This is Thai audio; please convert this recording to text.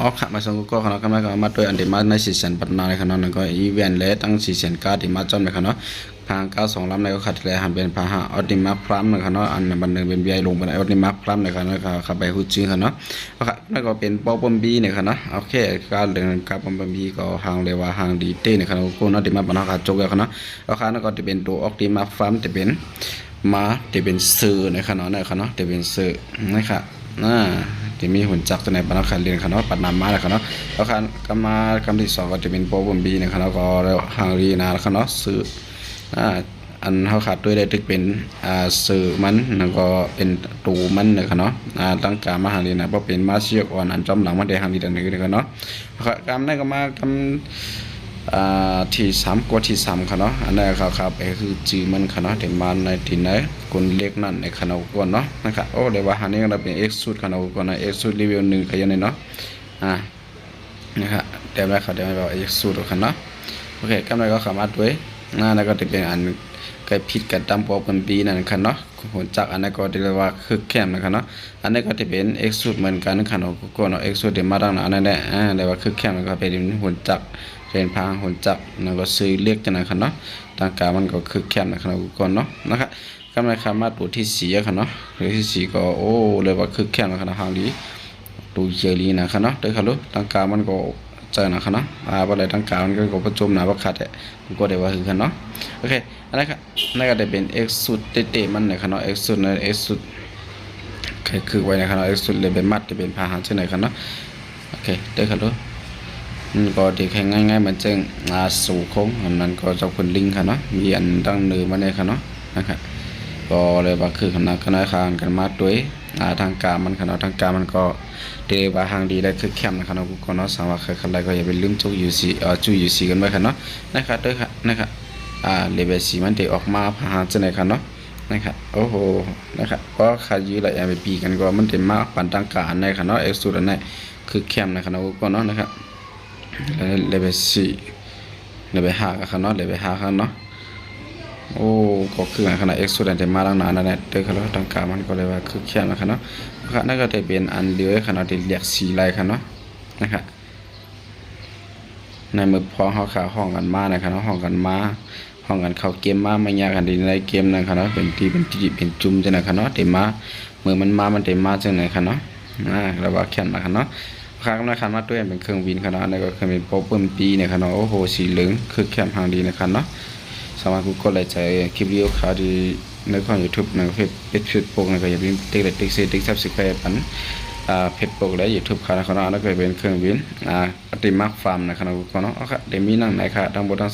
อ๋อค่ะมาส่งก็ขนาดก็มาตัวอันเดมาในซีซันปัตนาในขนาดนั้นก็อีเวนต์และตั้งซีซันการ์ดมาจอมในขนาดพางก้า2 ลำในก็ขัดเลยหันเป็นพาหะออติมาพรัมในขนาดอันบันหนึ่งเป็นบีไอลงเป็นออติมาพรัมในขนาดก็ขับไปหุ่นจีขนาดก็ค่ะนั่นก็เป็นป๊อปปอมบีในขนาดโอเคการเดินกับปอมบีก็ห่างเลยว่าห่างดีเต้ในขนาดก็น่าจะมาปัญหาจกขนาดก็ค่ะนั่นก็จะเป็นตัวออติมาพรัมจะเป็นมาจะเป็นสื่อในขนาดจะเป็นสื่อนะครับที่มีหุ่นจักรในบรรณาคารเรียนคณะปัตนามาเลยคณะแล้วคำที่2ก็จะเป็นโปรบมบีในคณะก็ฮังรีนาคณะสื่ออันเขาขาดด้วยได้ถึงเป็นสื่อมันแล้วก็เป็นตูมันในคณะตั้งการมาฮังรีนะเพราะเป็นมาเชียกอ่อนอันจอมหลังมาได้ฮังรีดันนึงในคณะกำได้ก็มากำที่3กว่าที่3คณะอันนั้นครับไปคือจื่อมันคณะแต่มาในที่ไหนคนเล็กนั่นในคณะก่อนเนาะนะครับโอ้เดี๋ยวว่าฮันนี้ก็เป็น X สูตรคณะก่อนนะ X สูตรรีวิว1ก็ยังไงเนาะนะครับเดี๋ยวไม่บอก X สูตรคณะโอเคกำไรก็สามารถด้วยแล้วก็จะเป็นอันใกล้ผิดกับตามปอกันปีนั่นคณะผลจากอันนั้นก็เรียกว่าคือแคมนะครับเนาะอันนี้ก็จะเป็น X สูตรเหมือนกันคณะก่อนเนาะ X สูตรเดี๋ยวมาดังนั้นแหละเรียกว่าคือแคมก็เป็นผลจากเรียนพางหุ่นจักรแล้วก็ซื้อเรียกกันนะครับเนาะต่างการมันก็คือแคมนะครับก่อนเนาะนะครับกำไรคำมาตัวที่4ครับเนาะหรือที่4ก็โอ้เลยว่าคือแคมนะครับหางดีตัวเจลีนะครับเนาะเด้อครับลูกต่างการมันก็เจอนะครับเนาะว่าอะไรต่างการมันก็ประจุมหนาว่าขาดเนี่ยก็ได้ว่าคือกันเนาะโอเคอันนั้นครับนั่นก็จะเป็น X สุดเตะมันนะครับเนาะ X สุดใน X สุดคือไว้นะครับเนาะ X สุดเลยเป็นมัดจะเป็นพาหะเช่นไหนครับเนาะโอเคเด้อครับลูกก็ที่แข่งง่ายๆเหมือนเจ้งสู่โค้งอันนั้นก็จะเป็นลิงค่ะเนาะมีอันตั้งเนื้อมาในค่ะเนาะนะครับก็เลยว่าคือคณะคารกันมาด้วยทางการมันค่ะเนาะทางการมันก็เรียกว่าทางดีได้คือแคมป์นะคะเนาะก็เนาะสามารถใครใครก็อย่าไปลืมจุยูซีจุยูซีกันไว้ค่ะเนาะนะครับด้วยค่ะนะครับเลเวล4มันเตะออกมาผ่านจะไหนค่ะเนาะนะครับโอ้โหนะครับก็ขายื้อหลายอย่างไปปีกันก็มันเต็มมากปั่นทางการในค่ะเนาะเอ็กซ์สูดอันไหนคือแคมป์นะคะเนาะก็เนาะนะครับเลเวล4เลเวล5กันครับเนาะเลเวล5ครับเนาะโอ้ก็คือขนาด X สุดแต่มาตั้งนานแล้วเนี่ยเด็กเขาตั้งการมันก็เลยว่าคือแค่นะครับเนาะครับนั่นก็จะเป็นอันเดียวขนาดที่เรียก4ลายครับเนาะนะครับในมือพอเขาขาห้องกันมานะครับเนาะห้องกันมาห้องกันเข้าเกมมาไม่ยากกันในเกมนะครับเนาะเป็นจุ่มจังนะครับเนาะเต็มมามือมันเต็มมาจังไหนครับเนาะแล้วว่าแค่นะครับเนาะข้างนะครับมาด้วยเป็นเครื่องวินครับเนาะแล้วก็เครื่องบินโป๊ะเพิ่มปีเนี่ยครับเนาะโอ้โหสีเหลืองคือแคมทางดีนะครับเนาะสามารถกูก็เลยใช้คลิปวิดีโอข่าวดีในช่อง YouTube ในเพจโปกนะครับอย่าลืมติ๊กซับสไครป์ปันเพจโปกและ YouTube ข่าวนะครับแล้วก็เป็นเครื่องบินอติมาร์คฟาร์มนะครับก็เนาะเดี๋ยวมีนั่งไหนค่ะทั้งหมดทั้ง